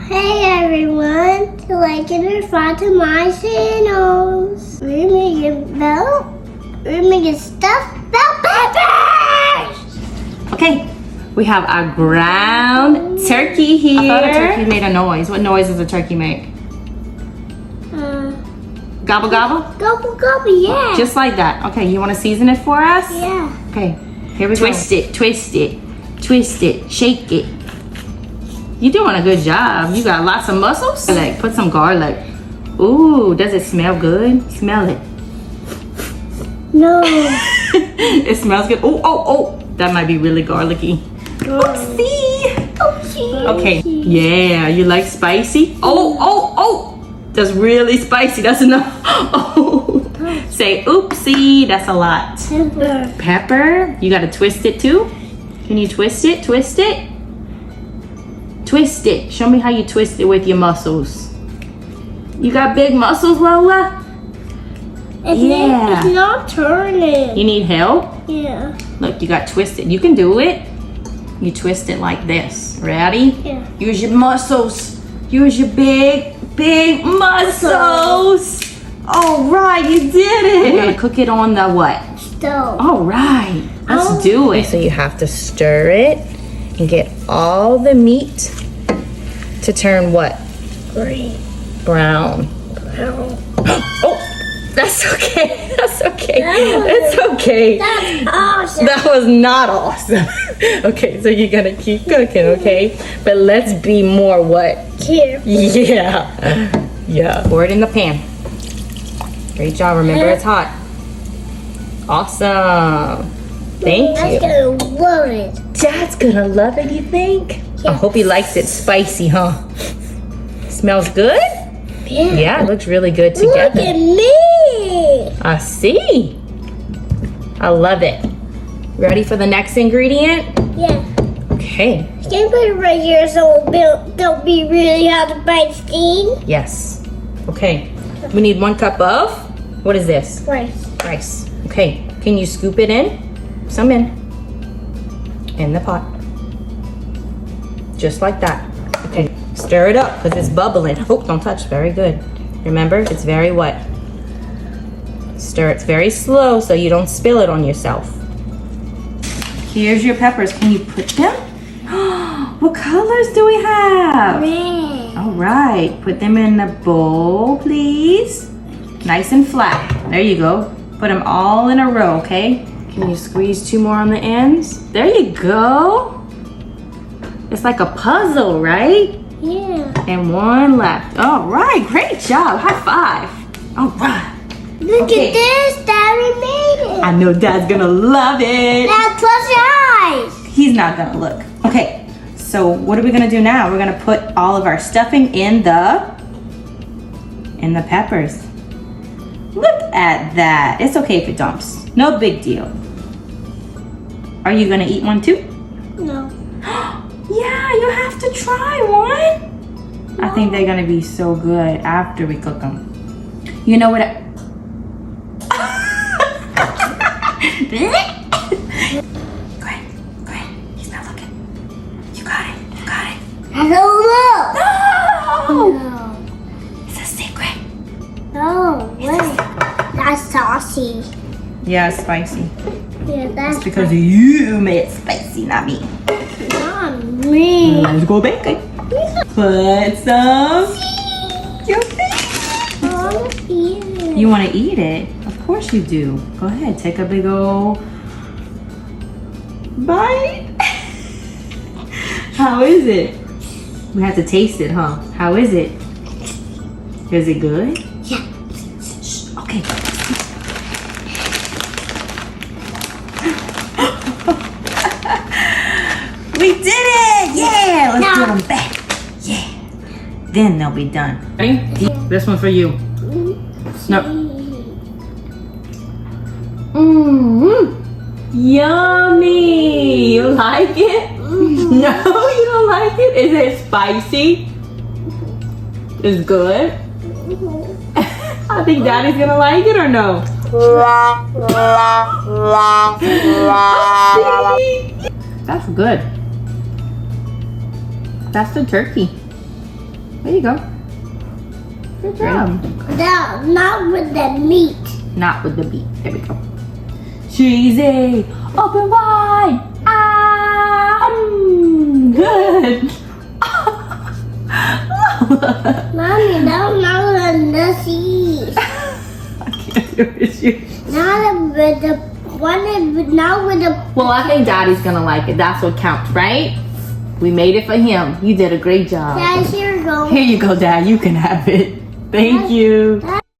Hey everyone, like and subscribe to my channels. We're making stuffed bell peppers. Okay, we have our ground turkey here. I thought a turkey made a noise. What noise does a turkey make? Gobble gobble? Gobble gobble, yeah. Just like that. Okay, you want to season it for us? Yeah. Okay, here we go. Twist it, twist it, twist it, shake it. You're doing a good job. You got lots of muscles. Like, put some garlic. Ooh, does it smell good? Smell it. No. It smells good. Oh. That might be really garlicky. Oopsie. Oopsie. Okay. Yeah, you like spicy? Oh. That's really spicy. That's enough. Oh. Say oopsie. That's a lot. Pepper. You gotta twist it too. Can you twist it? Twist it. Twist it. Show me how you twist it with your muscles. You got big muscles, Lola? It's not turning. You need help? Yeah. Look, you got twisted. You can do it. You twist it like this. Ready? Yeah. Use your muscles. Use your big muscles. All right, you did it. You're gonna cook it on the what? Stove. All right, let's do it. So you have to stir it and get all the meat to turn what? Green. Brown. Oh, that's okay. That's okay. It's okay. That's awesome. That was not awesome. Okay, so you're gonna keep cooking, okay? But let's be more what? Careful. Yeah. Pour it in the pan. Great job. Remember, it's hot. Awesome. Thank you. That's gonna love it. Dad's gonna love it, you think? I hope he likes it spicy, huh? Smells good? Yeah, it looks really good together. Look at me. I see. I love it. Ready for the next ingredient? Yeah. Okay. Can you put it right here so it don't be really hard to bite skin? Yes. Okay. We need 1 cup of, what is this? Rice. Okay. Can you scoop it in? Some in the pot. Just like that. Okay. Stir it up because it's bubbling. Oh, don't touch. Very good. Remember, it's very wet. Stir it very slow so you don't spill it on yourself. Here's your peppers. Can you put them? What colors do we have? Red. All right. Put them in the bowl, please. Nice and flat. There you go. Put them all in a row, okay? Can you squeeze 2 more on the ends? There you go. It's like a puzzle, right? Yeah. And 1 left. All right, great job. High five. All right. Look Okay. at this, Daddy made it. I know Dad's gonna love it. Now close your eyes. He's not gonna look. Okay, so what are we gonna do now? We're gonna put all of our stuffing in the peppers. Look at that. It's okay if it dumps. No big deal. Are you gonna eat one too? No. Yeah, you have to try one. I think they're gonna be so good after we cook them. You know what? Go ahead. He's not looking. You got it. I don't know. No! No. It's a secret. No. Wait. That's saucy. Yeah, it's spicy. Yeah, that's Because you made it spicy, not me. not me. Let's go bake it. Put some. I want to eat it. You want to eat it? Of course you do. Go ahead, take a big old bite. How is it? We have to taste it, huh? How is it? Is it good? Yeah. Shh, okay. We did it! Yeah! Let's Now- put them back. Yeah. Then they'll be done. Ready? This one for you. No. Yummy! You like it? No, you don't like it? Is it spicy? It's good? I think Daddy's gonna like it or no? That's good. That's the turkey. There you go. Good job. No, not with the meat. Not with the beat. There we go. Cheesy. Open wide. Good. Mommy, no, not with the seeds. I can't do it with you. Not with the one. Not with the. Well, I think Daddy's gonna like it. That's what counts, right? We made it for him. You did a great job. Dad, here you go. Here you go, Dad. You can have it. Thank you.